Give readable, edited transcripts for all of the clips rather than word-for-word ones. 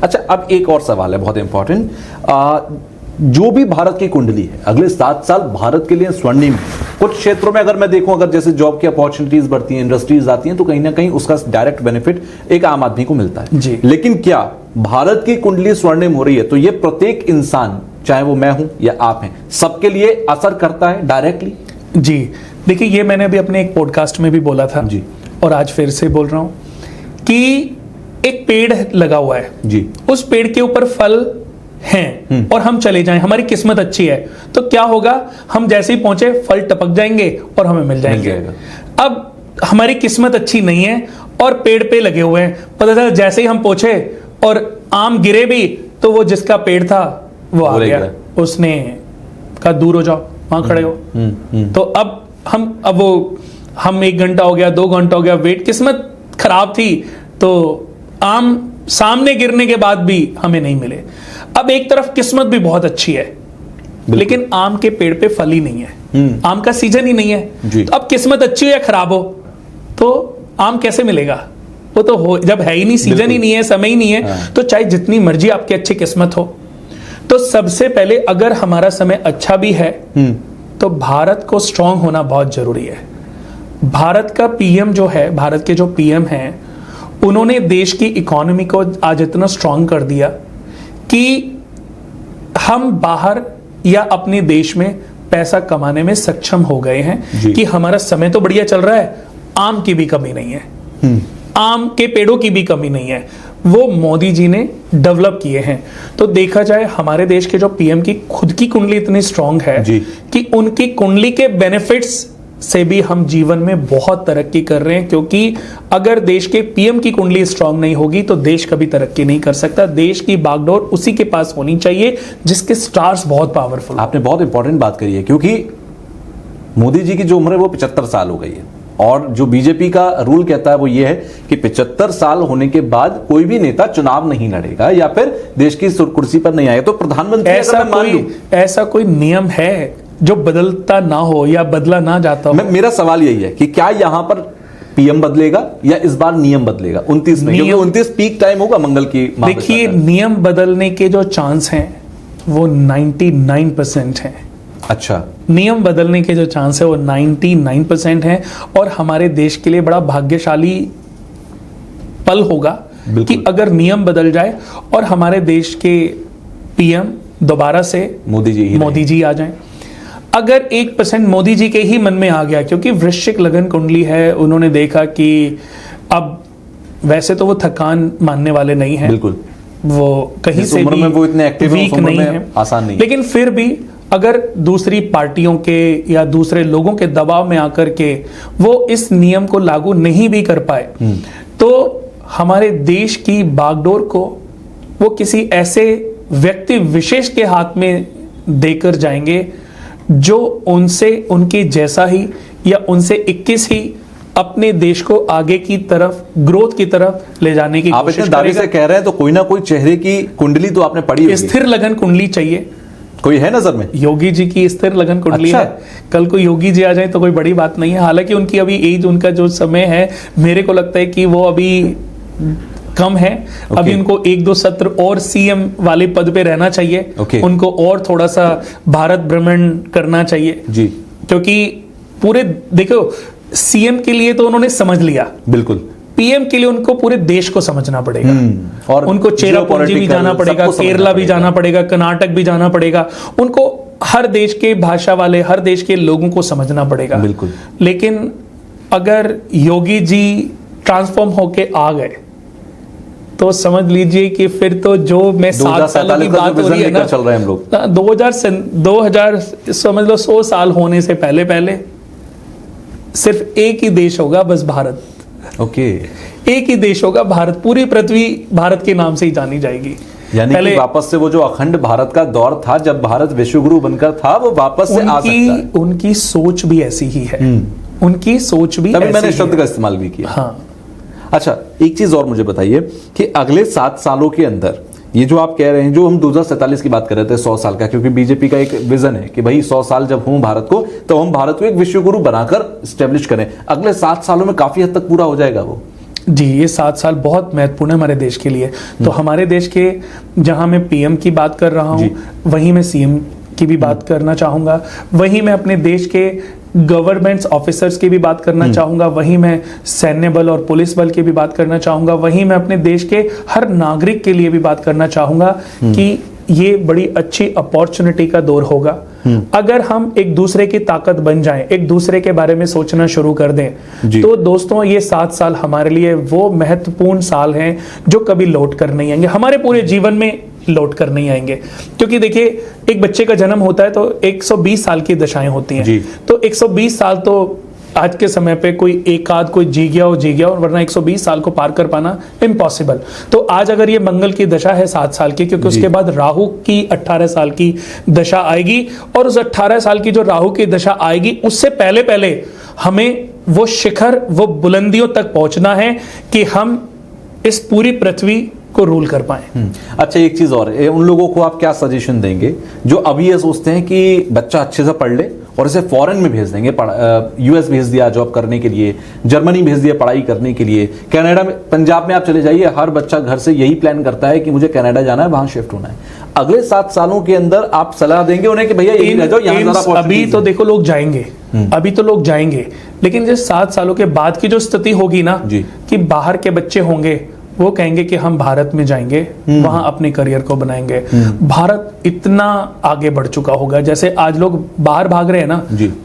अच्छा, अब एक और सवाल है बहुत इंपॉर्टेंट। जो भी भारत की कुंडली है, अगले 7 साल भारत के लिए स्वर्णिम है। कुछ क्षेत्रों में अगर मैं देखूं, अगर जैसे जॉब की अपॉर्चुनिटीज बढ़ती हैं, इंडस्ट्रीज आती हैं, तो कहीं ना कहीं उसका डायरेक्ट बेनिफिट एक आम आदमी को मिलता है जी। लेकिन क्या भारत की कुंडली स्वर्णिम हो रही है तो ये प्रत्येक इंसान, चाहे वो मैं हूं या आप हैं, सबके लिए असर करता है डायरेक्टली? जी देखिए, ये मैंने अभी अपने एक पॉडकास्ट में भी बोला था जी। और आज फिर से बोल रहा हूं कि एक पेड़ लगा हुआ है जी, उस पेड़ के ऊपर फल हैं और हम चले जाएं, हमारी किस्मत अच्छी है तो क्या होगा, हम जैसे ही पहुंचे फल टपक जाएंगे और हमें मिल जाएंगे। अब हमारी किस्मत अच्छी नहीं है और पेड़ पे लगे हुए हैं, पता चला जैसे ही हम पहुंचे और आम गिरे भी तो वो जिसका पेड़ था वो आ गया, उसने कहा दूर हो जाओ, वहां खड़े हो। तो अब हम 1 घंटा हो गया, 2 घंटा हो गया वेट, किस्मत खराब थी तो आम सामने गिरने के बाद भी हमें नहीं मिले। अब एक तरफ किस्मत भी बहुत अच्छी है लेकिन आम के पेड़ पे फल ही नहीं है, आम का सीजन ही नहीं है। तो अब किस्मत अच्छी हो या खराब हो तो आम कैसे मिलेगा? वो तो हो, जब है ही नहीं, सीजन ही नहीं है, समय ही नहीं है, तो चाहे जितनी मर्जी आपकी अच्छी किस्मत हो। तो सबसे पहले अगर हमारा समय अच्छा भी है तो भारत को स्ट्रांग होना बहुत जरूरी है। भारत का पीएम जो है, भारत के जो पीएम हैं, उन्होंने देश की इकोनॉमी को आज इतना स्ट्रांग कर दिया कि हम बाहर या अपने देश में पैसा कमाने में सक्षम हो गए हैं कि हमारा समय तो बढ़िया चल रहा है, आम की भी कमी नहीं है, आम के पेड़ों की भी कमी नहीं है, वो मोदी जी ने डेवलप किए हैं। तो देखा जाए हमारे देश के जो पीएम की खुद की कुंडली इतनी स्ट्रांग है कि उनकी कुंडली के बेनिफिट्स से भी हम जीवन में बहुत तरक्की कर रहे हैं, क्योंकि अगर देश के पीएम की कुंडली स्ट्रांग नहीं होगी तो देश कभी तरक्की नहीं कर सकता। देश की बागडोर उसी के पास होनी चाहिए जिसके स्टार्स बहुत पावरफुल। आपने बहुत इंपॉर्टेंट बात करी है, क्योंकि मोदी जी की जो उम्र है वो 75 साल हो गई है और जो बीजेपी का रूल कहता है वो ये है कि 75 साल होने के बाद कोई भी नेता चुनाव नहीं लड़ेगा या फिर देश की कुर्सी पर नहीं आएगा। तो प्रधानमंत्री ऐसा कोई नियम है जो बदलता ना हो या बदला ना जाता हो? मेरा सवाल यही है कि क्या यहां पर पीएम बदलेगा या इस बार नियम बदलेगा 29 में, क्योंकि 29 पीक टाइम होगा मंगल की। देखिए, नियम बदलने के जो चांस हैं वो 99% हैं। अच्छा, नियम बदलने के जो चांस है वो 99% है और हमारे देश के लिए बड़ा भाग्यशाली पल होगा कि अगर नियम बदल जाए और हमारे देश के पीएम दोबारा से मोदी जी आ जाएं। अगर 1% मोदी जी के ही मन में आ गया, क्योंकि वृश्चिक लगन कुंडली है, उन्होंने देखा कि अब वैसे तो वो थकान मानने वाले नहीं है, बिल्कुल वो कहीं से भी वो इतने एक्टिव वीक नहीं है, आसान नहीं, लेकिन फिर भी अगर दूसरी पार्टियों के या दूसरे लोगों के दबाव में आकर के वो इस नियम को लागू नहीं भी कर पाए तो हमारे देश की बागडोर को वो किसी ऐसे व्यक्ति विशेष के हाथ में देकर जाएंगे जो उनसे, उनके जैसा ही या उनसे 21 ही अपने देश को आगे की तरफ, ग्रोथ की तरफ ले जाने की कोशिश करेगा। आप इतने दावे से कह रहे हैं तो कोई ना कोई चेहरे की कुंडली तो आपने पढ़ी होगी। स्थिर लगन कुंडली चाहिए, कोई है नजर में? योगी जी की स्थिर लगन कुंडली है। कल को योगी जी आ जाए तो कोई बड़ी बात नहीं है। हालांकि उनकी अभी एज, उनका जो समय है, मेरे को लगता है कि वो अभी कम है। अभी उनको 1-2 सत्र और सीएम वाले पद पे रहना चाहिए। उनको और थोड़ा सा भारत भ्रमण करना चाहिए जी, क्योंकि पूरे देखो सीएम के लिए तो उन्होंने समझ लिया, बिल्कुल, पीएम के लिए उनको पूरे देश को समझना पड़ेगा और उनको चेरापूंजी भी जाना पड़ेगा, केरला भी जाना पड़ेगा, कर्नाटक भी जाना पड़ेगा, उनको हर देश के भाषा वाले, हर देश के लोगों को समझना पड़ेगा, बिल्कुल। लेकिन अगर योगी जी ट्रांसफॉर्म होके आ गए तो समझ लीजिए कि फिर तो जो मैं 7 सालों की बात हो रही है ना, चल रहे हैं हम लोग 2000 समझ लो 100 साल होने से पहले सिर्फ एक ही देश होगा, बस भारत। एक ही देश होगा भारत, पूरी पृथ्वी भारत के नाम से ही जानी जाएगी। यानी कि वापस से वो जो अखंड भारत का दौर था जब भारत विश्वगुरु बनकर था, वो वापस से आ सकता है। उनकी सोच भी ऐसी ही है, उनकी सोच भी तभी मैंने शब्द का इस्तेमाल भी किया। हाँ। अच्छा, एक चीज और मुझे बताइए कि अगले 7 सालों के अंदर ये जो आप कह रहे हैं, जो हम 2047 की बात कर रहे थे 100 साल का, क्योंकि बीजेपी का एक विजन है कि भाई 100 साल जब हों भारत को, तो हम भारत को एक विश्वगुरु बनाकर स्टैब्लिश करें। अगले 7 सालों में काफी हद तक पूरा हो जाएगा वो? जी, ये 7 साल बहुत महत्वपूर्ण है हमारे देश के लिए। तो हमारे देश के, जहां मैं पीएम की बात कर रहा हूं, वहीं मैं सीएम की भी बात करना चाहूंगा, वहीं मैं अपने देश के गवर्नमेंट ऑफिसर्स की भी बात करना चाहूंगा, वहीं मैं सैन्य बल और पुलिस बल की भी बात करना चाहूंगा, वहीं मैं अपने देश के हर नागरिक के लिए भी बात करना चाहूंगा कि ये बड़ी अच्छी अपॉर्चुनिटी का दौर होगा। अगर हम एक दूसरे की ताकत बन जाएं, एक दूसरे के बारे में सोचना शुरू कर दें, तो दोस्तों ये 7 साल हमारे लिए वो महत्वपूर्ण साल हैं जो कभी लौट कर नहीं आएंगे, हमारे पूरे जीवन में लौट कर नहीं आएंगे। क्योंकि देखिए, एक बच्चे का जन्म होता है तो 120 साल की दशाएं होती हैं, तो 120 साल तो आज के समय पे कोई एक आध कोई जी गया हो, वरना 120 साल को पार कर पाना इम्पॉसिबल। तो आज अगर ये मंगल की दशा है 7 साल की, क्योंकि उसके बाद राहु की 18 साल की दशा आएगी, और उस 18 साल की जो राहु की दशा आएगी, उससे पहले पहले हमें वो शिखर, वो बुलंदियों तक पहुंचना है कि हम इस पूरी पृथ्वी को रूल कर पाए। अच्छा, एक चीज और, उन लोगों को आप क्या सजेशन देंगे जो अभी ये सोचते हैं कि बच्चा अच्छे से पढ़ ले और इसे फॉरेन में भेज देंगे, यूएस भेज दिया जॉब करने के लिए, जर्मनी भेज दिया पढ़ाई करने के लिए, कनाडा में, पंजाब में आप चले जाइए, हर बच्चा घर से यही प्लान करता है कि मुझे कनाडा जाना है, वहां शिफ्ट होना है। अगले 7 सालों के अंदर आप सलाह देंगे उन्हें कि भैया यही रह जाओ, यहां ज़्यादा अभी तो देखो लोग जाएंगे, अभी तो लोग जाएंगे, लेकिन जो 7 सालों के बाद की जो स्थिति होगी ना, कि बाहर के बच्चे होंगे, वो कहेंगे कि हम भारत में जाएंगे, वहां अपने करियर को बनाएंगे। भारत इतना आगे बढ़ चुका होगा, जैसे आज लोग बाहर भाग रहे हैं ना,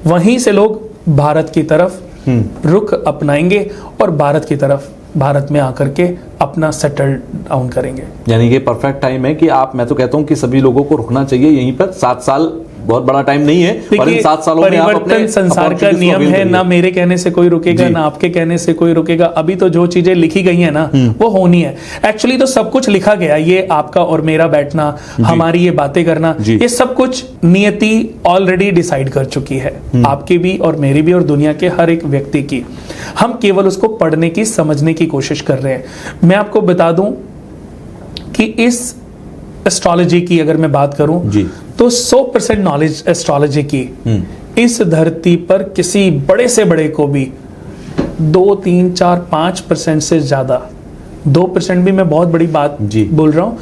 वहीं से लोग भारत की तरफ रुख अपनाएंगे और भारत में आकर के अपना सेटल डाउन करेंगे। यानी कि परफेक्ट टाइम है कि मैं तो कहता हूं कि सभी लोगों को रुकना चाहिए यहीं पर। 7 साल बहुत बड़ा टाइम नहीं है, और इन 7 सालों में आप अपने परिवर्तन संसार का नियम है, ना मेरे कहने से कोई रुकेगा, ना आपके कहने से कोई रुकेगा। अभी तो जो चीजें लिखी गई है ना, वो होनी है। एक्चुअली तो सब कुछ लिखा गया, ये आपका और मेरा बैठना, हमारी ये बातें करना, ये सब कुछ नियति ऑलरेडी डिसाइड कर चुकी है, आपकी भी और मेरी भी और दुनिया के हर एक व्यक्ति की। हम केवल उसको पढ़ने की, समझने की कोशिश कर रहे हैं। मैं आपको बता दूं कि इस एस्ट्रोलॉजी की अगर मैं बात करूं, तो 100% नॉलेज एस्ट्रोलॉजी की इस धरती पर किसी बड़े से बड़े को भी 2, 3, 4, 5% से ज्यादा, 2% भी मैं बहुत बड़ी बात बोल रहा हूं,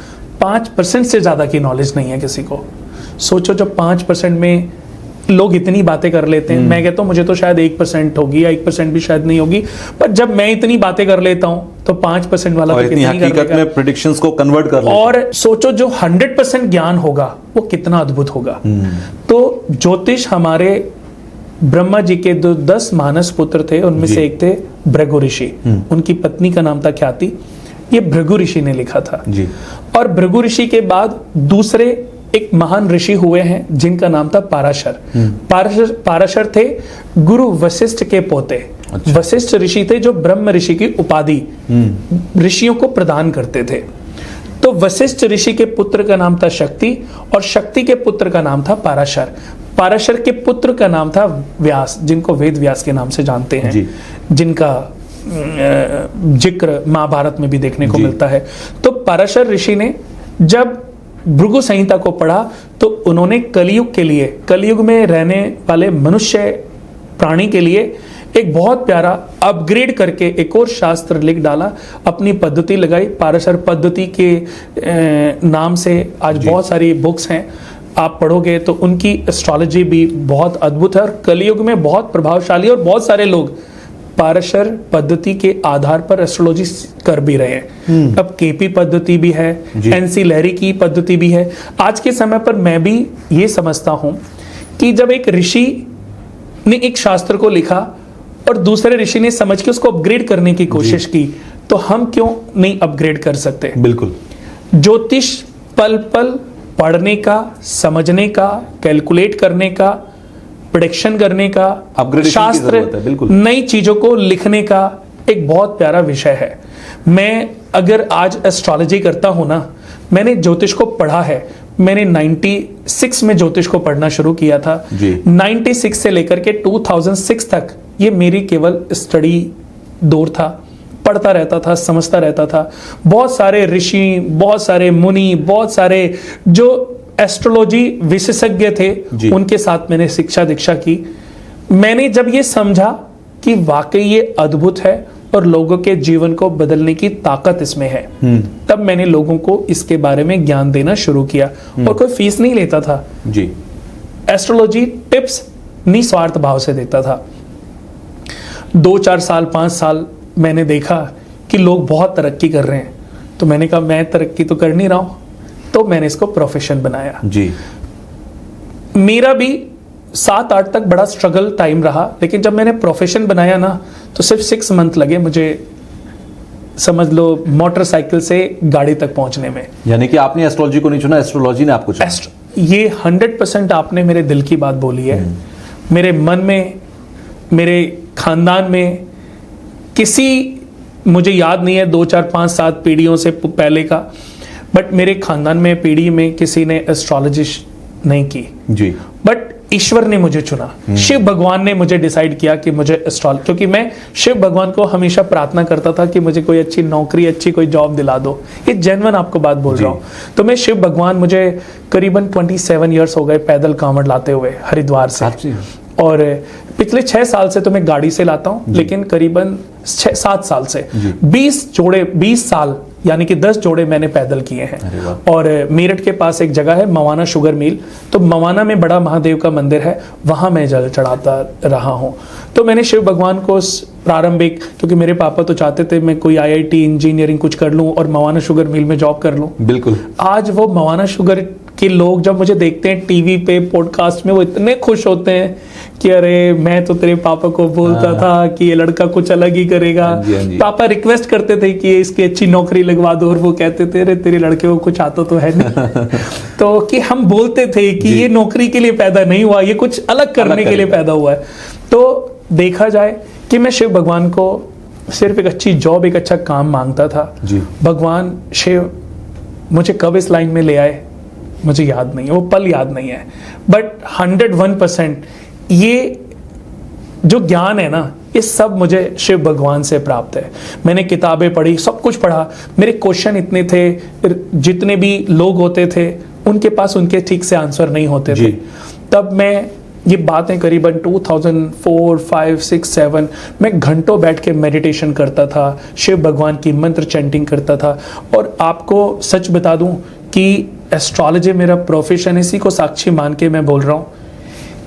5% से ज्यादा की नॉलेज नहीं है किसी को। सोचो, जब 5% में लोग इतनी बातें कर लेते हैं, मैं कहता हूं मुझे तो शायद 1% होगी, या 1% भी शायद नहीं होगी, पर जब मैं इतनी बातें कर लेता हूं तो 5% वाला तो कितनी हकीकत में प्रेडिक्शंस को कन्वर्ट कर लेता। और सोचो जो 100% ज्ञान होगा वो कितना अद्भुत होगा। तो ज्योतिष, हमारे ब्रह्मा जी के 10 मानस पुत्र थे, उनमें से एक थे भृगु ऋषि, उनकी पत्नी का नाम था ख्याति। ये भृगु ऋषि ने लिखा था, और भृगु ऋषि के बाद दूसरे एक महान ऋषि हुए हैं जिनका नाम था पाराशर। पाराशर थे गुरु वशिष्ठ के पोते। वशिष्ठ ऋषि थे जो ब्रह्म ऋषि की उपाधि ऋषियों को प्रदान करते थे। तो वशिष्ठ ऋषि के पुत्र का नाम था शक्ति, और शक्ति के पुत्र का नाम था पाराशर। पाराशर के पुत्र का नाम था व्यास, जिनको वेद व्यास के नाम से जानते हैं, जिनका जिक्र महाभारत में भी देखने को मिलता है। तो पाराशर ऋषि ने जब भृगु संहिता को पढ़ा, तो उन्होंने कलयुग के लिए, कलयुग में रहने वाले मनुष्य प्राणी के लिए एक बहुत प्यारा अपग्रेड करके एक और शास्त्र लिख डाला, अपनी पद्धति लगाई। पाराशर पद्धति के नाम से आज बहुत सारी बुक्स हैं, आप पढ़ोगे तो उनकी एस्ट्रोलॉजी भी बहुत अद्भुत है, और कलयुग में बहुत प्रभावशाली, और बहुत सारे लोग पाराशर पद्धति के आधार पर एस्ट्रोलॉजी कर भी रहे हैं। अब केपी पद्धति भी है, एनसी लहरी की पद्धति भी है। आज के समय पर मैं भी ये समझता हूं कि जब एक ऋषि ने एक शास्त्र को लिखा और दूसरे ऋषि ने समझ के उसको अपग्रेड करने की कोशिश की, तो हम क्यों नहीं अपग्रेड कर सकते? बिल्कुल। ज्योतिष पल पल पढ़ने का, समझने का, कैलकुलेट करने का, प्रेडिक्शन करने का, शास्त्र, नई चीजों को लिखने का एक बहुत प्यारा विषय है। मैं अगर आज एस्ट्रोलॉजी करता हूं ना, मैंने ज्योतिष को पढ़ा है, मैंने 96 में ज्योतिष को पढ़ना शुरू किया था। 96 से लेकर के 2006 तक ये मेरी केवल स्टडी दौर था, पढ़ता रहता था, समझता रहता था। बहुत सारे ऋषि, बहुत सारे मुनि, बहुत सारे जो एस्ट्रोलॉजी विशेषज्ञ थे, उनके साथ मैंने शिक्षा दीक्षा की। मैंने जब ये समझा कि वाकई ये अद्भुत है और लोगों के जीवन को बदलने की ताकत इसमें है। तब मैंने लोगों को इसके बारे में ज्ञान देना शुरू किया और कोई फीस नहीं लेता था जी। एस्ट्रोलॉजी टिप्स निस्वार्थ भाव से देता था। 2-4 साल 5 साल मैंने देखा कि लोग बहुत तरक्की कर रहे हैं, तो मैंने कहा मैं तरक्की तो कर नहीं रहा हूं, तो मैंने इसको प्रोफेशन बनाया जी। मेरा भी 7-8 तक बड़ा स्ट्रगल टाइम रहा, लेकिन जब मैंने प्रोफेशन बनाया ना तो सिर्फ 6 मंथ लगे मुझे, समझ लो मोटरसाइकिल से गाड़ी तक पहुंचने में। यानी कि आपने एस्ट्रोलॉजी को नहीं चुना, एस्ट्रोलॉजी ने आपको चुना। ये 100% आपने मेरे दिल की बात बोली है। मेरे मन में, मेरे खानदान में किसी, मुझे याद नहीं है 2-4-5-7 पीढ़ियों से पहले का, बट मेरे खानदान में पीढ़ी में किसी ने एस्ट्रोलॉजी नहीं की जी। बट ईश्वर ने मुझे चुना। शिव भगवान ने मुझे डिसाइड किया कि मुझे एस्ट्रोलॉजी, क्योंकि मैं शिव भगवान को हमेशा प्रार्थना करता था कि मुझे कोई अच्छी नौकरी, अच्छी कोई जॉब दिला दो। ये जेन्युइन आपको बात बोल रहा हूँ। तो मैं शिव भगवान, मुझे करीबन 27 ईयर्स हो गए पैदल कांवड़ लाते हुए हरिद्वार से, और पिछले 6 साल से तो मैं गाड़ी से लाता हूँ, लेकिन करीबन 6-7 साल से 20 साल यानी कि 10 जोड़े मैंने पैदल किए हैं। और मेरठ के पास एक जगह है मवाना शुगर मिल, तो मवाना में बड़ा महादेव का मंदिर है, वहां मैं जल चढ़ाता रहा हूं। तो मैंने शिव भगवान को प्रारंभिक, क्योंकि मेरे पापा तो चाहते थे मैं कोई IIT इंजीनियरिंग कुछ कर लूं और मवाना शुगर मिल में जॉब कर लूं। बिल्कुल। आज वो मवाना शुगर के लोग जब मुझे देखते हैं टीवी पे, पॉडकास्ट में, वो इतने खुश होते हैं कि अरे मैं तो तेरे पापा को बोलता था कि ये लड़का कुछ अलग ही करेगा। हाँ जी। पापा पापा रिक्वेस्ट करते थे कि इसकी अच्छी नौकरी लगवा दो, और वो कहते थे अरे तेरे लड़के को कुछ आता तो है नहीं। तो कि हम बोलते थे कि ये नौकरी के लिए पैदा नहीं हुआ, ये कुछ अलग करने के लिए पैदा हुआ है। तो देखा जाए कि मैं शिव भगवान को सिर्फ एक अच्छी जॉब, एक अच्छा काम मांगता था जी। भगवान शिव मुझे कब इस लाइन में ले आए मुझे याद नहीं है, वो पल याद नहीं है, बट 101% ये जो ज्ञान है ना, ये सब मुझे शिव भगवान से प्राप्त है। मैंने किताबें पढ़ी, सब कुछ पढ़ा, मेरे क्वेश्चन इतने थे, जितने भी लोग होते थे उनके पास उनके ठीक से आंसर नहीं होते थे। तब मैं, ये बातें करीबन 2004, 5, 6, 7 मैं घंटों बैठ के मेडिटेशन करता था, शिव भगवान की मंत्र चैंटिंग करता था। और आपको सच बता दूं कि एस्ट्रोलॉजी मेरा प्रोफेशन है, इसी को साक्षी मान के मैं बोल रहा हूं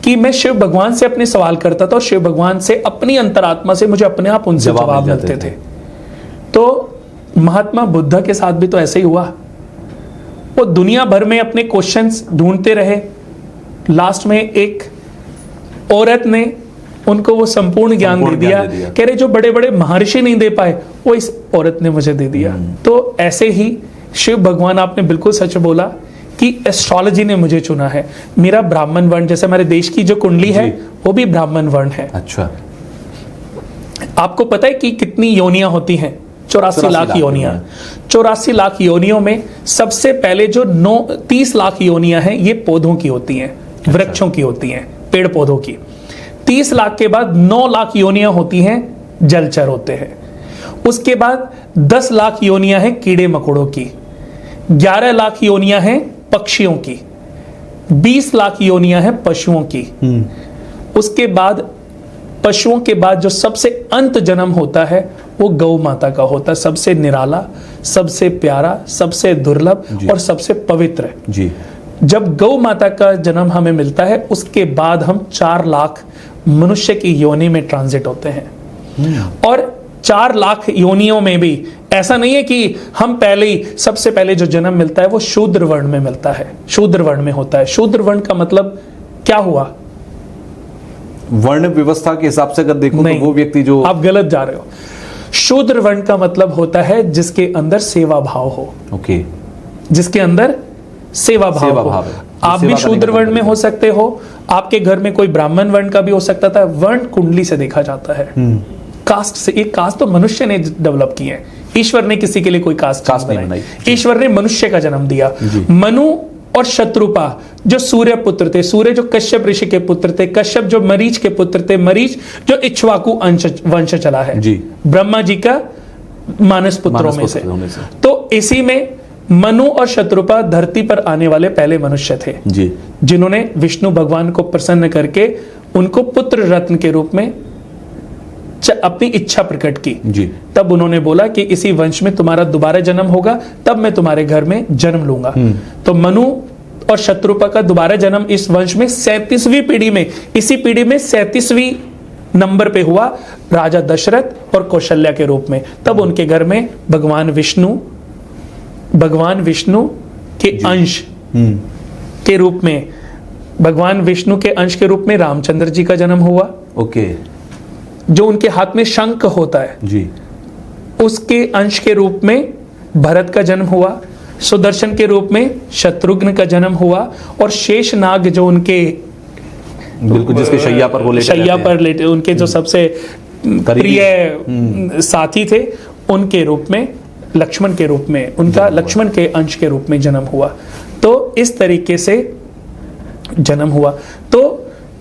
कि मैं शिव भगवान से अपने सवाल करता था और शिव भगवान से अपनी अंतरात्मा से मुझे अपने आप उनसे जवाब मिलते थे। तो महात्मा बुद्ध के साथ भी तो ऐसे ही हुआ, वो दुनिया भर में अपने क्वेश्चंस ढूंढते रहे, लास्ट में एक औरत ने उनको वो संपूर्ण ज्ञान दे दिया। कह रहे जो बड़े बड़े महर्षि नहीं दे पाए वो इस औरत ने मुझे दे दिया। तो ऐसे ही शिव भगवान, आपने बिल्कुल सच बोला कि एस्ट्रोलॉजी ने मुझे चुना है। मेरा ब्राह्मण वर्ण, जैसे हमारे देश की जो कुंडली है वो भी ब्राह्मण वर्ण है। अच्छा। आपको पता है कि कितनी योनियां होती हैं? 84 लाख योनियां। 84 लाख योनियों में सबसे पहले जो 30 लाख योनियां हैं ये पौधों की होती हैं, वृक्षों की होती हैं, पेड़ पौधों की। 30 लाख के बाद 9 लाख योनियां होती हैं, जलचर होते हैं। उसके बाद 10 लाख योनियां हैं कीड़े मकोड़ों की, 11 लाख योनियां हैं पक्षियों की, 20 लाख योनियां हैं पशुओं की। उसके बाद पशुओं के बाद जो सबसे अंत जन्म होता है वो गौ माता का होता है, सबसे निराला, सबसे प्यारा, सबसे दुर्लभ और सबसे पवित्र जी। जब गौ माता का जन्म हमें मिलता है उसके बाद हम 4 लाख मनुष्य की योनि में ट्रांजिट होते हैं। और 4 लाख योनियों में भी ऐसा नहीं है कि हम पहले ही, सबसे पहले जो जन्म मिलता है वो शूद्र वर्ण में मिलता है, शूद्र वर्ण में होता है। शूद्र वर्ण का मतलब क्या हुआ? वर्ण व्यवस्था के हिसाब से अगर देखो तो वो व्यक्ति जो, आप गलत जा रहे हो। शूद्र वर्ण का मतलब होता है जिसके अंदर सेवा भाव हो। ओके। जिसके अंदर सेवा भाव हो। आप भी शूद्र वर्ण में हो सकते हो, आपके घर में कोई ब्राह्मण वर्ण का भी हो सकता था। वर्ण कुंडली से देखा जाता है, कास्ट से। एक कास्ट तो मनुष्य ने डेवलप की है, ईश्वर ने किसी के लिए कोई कास्ट नहीं बनाई। ईश्वर ने मनुष्य का जन्म दिया। मनु और शत्रुपा जो सूर्य पुत्र थे, सूर्य जो कश्यप ऋषि के पुत्र थे, कश्यप जो मरीच के पुत्र थे, मरीच जो इक्ष्वाकु वंश चला है जी, ब्रह्मा जी का मानस पुत्रों में से। तो इसी में मनु और शत्रुपा धरती पर आने वाले पहले मनुष्य थे जी, जिन्होंने विष्णु भगवान को प्रसन्न करके उनको पुत्र रत्न के रूप में अपनी इच्छा प्रकट की जी। तब उन्होंने बोला कि इसी वंश में तुम्हारा दोबारा जन्म होगा, तब मैं तुम्हारे घर में जन्म लूंगा। तो मनु और शत्रुपा का दोबारा जन्म इस वंश में 37वीं पीढ़ी में, इसी पीढ़ी में 37वीं नंबर पे हुआ राजा दशरथ और कौशल्या के रूप में। तब उनके घर में भगवान विष्णु के अंश के रूप में, भगवान विष्णु के अंश के रूप में रामचंद्र जी का जन्म हुआ। ओके। जो उनके हाथ में शंख होता है जी, उसके अंश के रूप में भरत का जन्म हुआ। सुदर्शन के रूप में शत्रुघ्न का जन्म हुआ। और शेषनाग जो उनके बिल्कुल जिसके शैया पर वो लेटे शैया रहते पर लेटे, उनके जो सबसे प्रिय साथी थे, उनके रूप में लक्ष्मण के रूप में, उनका लक्ष्मण के अंश के रूप में जन्म हुआ। तो इस तरीके से जन्म हुआ। तो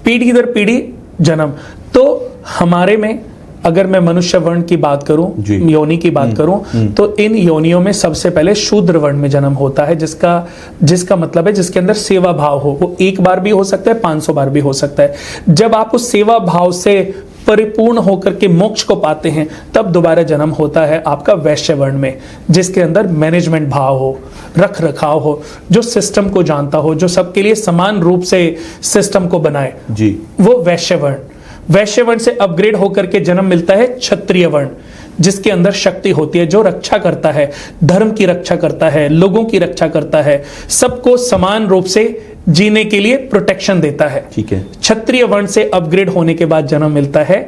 पीढ़ी दर पीढ़ी जन्म। तो हमारे में अगर मैं मनुष्य वर्ण की बात करूं, योनि की बात करूं, तो इन योनियों में सबसे पहले शूद्र वर्ण में जन्म होता है, जिसका मतलब है जिसके अंदर सेवा भाव हो। वो एक बार भी हो सकता है, 500 बार भी हो सकता है। जब आप उस सेवा भाव से परिपूर्ण होकर के मोक्ष को पाते हैं, तब दोबारा जन्म होता है आपका वैश्य वर्ण में, जिसके अंदर मैनेजमेंट भाव हो, रख रखाव हो, जो सिस्टम को जानता हो, जो सबके लिए समान रूप से सिस्टम को बनाए जी, वो वैश्य वर्ण। वैश्य वर्ण से अपग्रेड होकर के जन्म मिलता है क्षत्रिय वर्ण, जिसके अंदर शक्ति होती है, जो रक्षा करता है, धर्म की रक्षा करता है, लोगों की रक्षा करता है, सबको समान रूप से जीने के लिए प्रोटेक्शन देता है। ठीक है। क्षत्रिय वर्ण से अपग्रेड होने के बाद जन्म मिलता है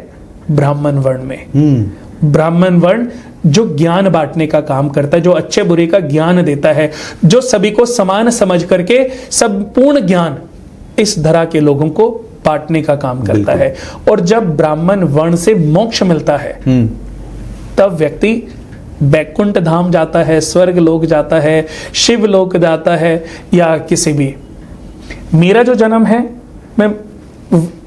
ब्राह्मण वर्ण में। ब्राह्मण वर्ण जो ज्ञान बांटने का काम करता है, जो अच्छे बुरे का ज्ञान देता है, जो सभी को समान समझ करके संपूर्ण ज्ञान इस धरा के लोगों को बांटने का काम करता है। और जब ब्राह्मण वर्ण से मोक्ष मिलता है, तब व्यक्ति बैकुंठ धाम जाता है, स्वर्ग लोक जाता है, शिव लोक जाता है, या किसी भी। मेरा जो जन्म है मैं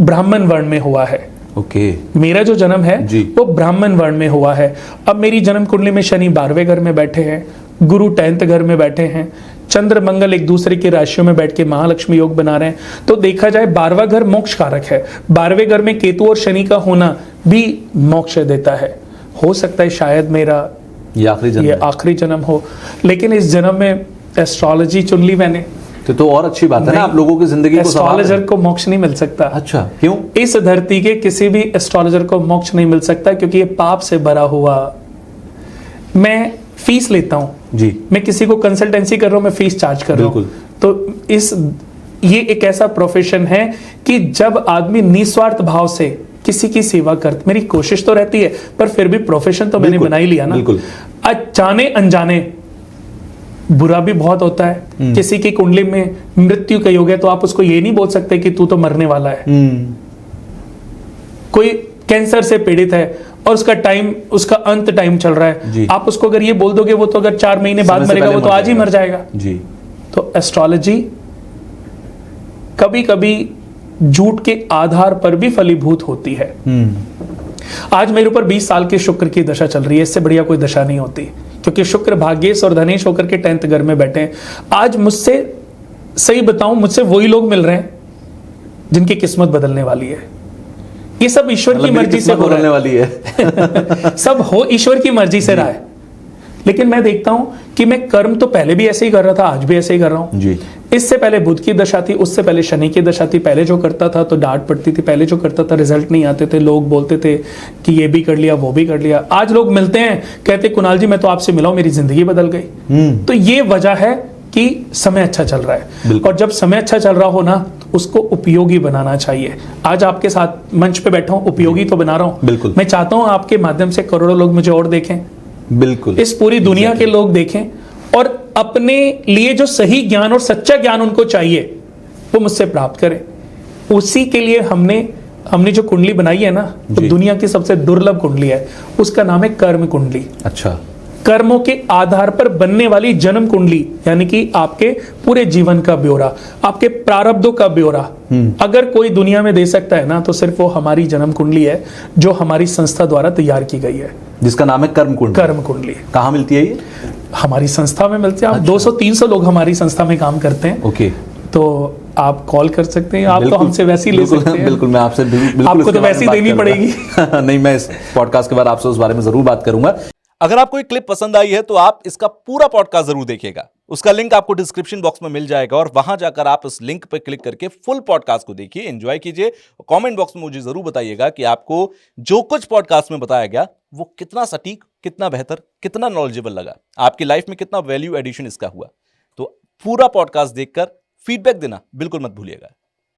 ब्राह्मण वर्ण में हुआ है। ओके। मेरा जो जन्म है वो ब्राह्मण वर्ण में हुआ है। अब मेरी जन्म कुंडली में शनि 12वें घर में बैठे हैं, गुरु 10th घर में बैठे हैं, चंद्र मंगल एक दूसरे की राशियों में बैठ के महालक्ष्मी योग बना रहे हैं। तो देखा जाए 12वां घर मोक्ष कारक है। 12वें घर में केतु और शनि का होना भी मोक्ष देता है। हो सकता है शायद मेरा ये आखिरी जन्म हो, लेकिन इस जन्म में एस्ट्रोलॉजी चुन ली मैंने, तो और अच्छी बात है ना, आप लोगों की जिंदगी को एस्ट्रोलॉजर को मोक्ष नहीं मिल सकता। अच्छा, क्यों? इस धरती के किसी भी एस्ट्रोलॉजर को मोक्ष नहीं मिल सकता, क्योंकि ये पाप से भरा हुआ। मैं फीस लेता हूं जी, मैं किसी को कंसल्टेंसी कर रहा हूं, मैं फीस चार्ज कर रहा हूं। तो ये एक ऐसा प्रोफेशन है कि जब आदमी निस्वार्थ भाव से किसी की सेवा करते, मेरी कोशिश तो रहती है, पर फिर भी प्रोफेशन तो मैंने बना ही लिया ना। जाने अनजाने बुरा भी बहुत होता है। किसी की कुंडली में मृत्यु का योग है, तो आप उसको ये नहीं बोल सकते कि तू तो मरने वाला है। कोई कैंसर से पीड़ित है और उसका अंत टाइम चल रहा है, आप उसको अगर ये बोल दोगे वो तो अगर 4 महीने बाद मरेगा, वो तो आज ही मर जाएगा जी। तो एस्ट्रोलॉजी कभी कभी झूठ के आधार पर भी फलीभूत होती है। आज मेरे ऊपर 20 साल के शुक्र की दशा चल रही है, इससे बढ़िया कोई दशा नहीं होती, क्योंकि शुक्र भाग्येश और धनेश होकर के 10th घर में बैठे हैं। आज मुझसे, सही बताऊं, मुझसे वही लोग मिल रहे हैं जिनकी किस्मत बदलने वाली है। ये सब ईश्वर की मर्जी से होने वाली है। सब हो ईश्वर की मर्जी से रहा है। लेकिन मैं देखता हूं कि मैं कर्म तो पहले भी ऐसे ही कर रहा था, आज भी ऐसे ही कर रहा हूं जी। इससे पहले बुध की दशा थी, उससे पहले शनि की दशा थी। पहले जो करता था तो डांट पड़ती थी, पहले जो करता था रिजल्ट नहीं आते थे, लोग बोलते थे कि ये भी कर लिया वो भी कर लिया। आज लोग मिलते हैं, कहते कुणाल जी मैं तो आपसे मिला हूं, मेरी जिंदगी बदल गई। तो ये वजह है कि समय अच्छा चल रहा है, और जब समय अच्छा चल रहा हो ना, उसको उपयोगी बनाना चाहिए। आज आपके साथ मंच पे बैठा हूं, उपयोगी तो बना रहा हूं। मैं चाहता हूं आपके माध्यम से करोड़ों लोग मुझे और देखें, बिल्कुल इस पूरी दुनिया के लोग देखें, और अपने लिए जो सही ज्ञान और सच्चा ज्ञान उनको चाहिए वो मुझसे प्राप्त करें। उसी के लिए हमने जो कुंडली बनाई है ना, तो दुनिया की सबसे दुर्लभ कुंडली है, उसका नाम है कर्म कुंडली। अच्छा, कर्मों के आधार पर बनने वाली जन्म कुंडली, यानी कि आपके पूरे जीवन का ब्यौरा, आपके प्रारब्धों का ब्यौरा अगर कोई दुनिया में दे सकता है ना, तो सिर्फ वो हमारी जन्म कुंडली है, जो हमारी संस्था द्वारा तैयार की गई है, जिसका नाम है कर्म कुंडली। कर्म कुंडली कहाँ मिलती है? ये हमारी संस्था में मिलती है। 200-300 लोग हमारी संस्था में काम करते हैं। ओके। तो आप कॉल कर सकते हैं, आप तो बिल्कुल, हमसे वैसे ही ले बिल्कुल, सकते हैं। बिल्कुल मैं आपसे बिल्कुल आपको इसके तो बारे वैसे में ही बात देनी करूंगा। नहीं, मैं इस पॉडकास्ट के बाद आपसे उस बारे में जरूर बात करूंगा। अगर आपको ये क्लिप पसंद आई है तो आप इसका पूरा पॉडकास्ट जरूर देखिएगा। उसका लिंक आपको डिस्क्रिप्शन बॉक्स में मिल जाएगा और वहां जाकर आप उस लिंक पर क्लिक करके फुल पॉडकास्ट को देखिए, एंजॉय कीजिए। कमेंट बॉक्स में मुझे जरूर बताइएगा कि आपको जो कुछ पॉडकास्ट में बताया गया वो कितना सटीक, कितना बेहतर, कितना नॉलेजेबल लगा, आपकी लाइफ में कितना वैल्यू एडिशन इसका हुआ। तो पूरा पॉडकास्ट देखकर फीडबैक देना बिल्कुल मत भूलिएगा।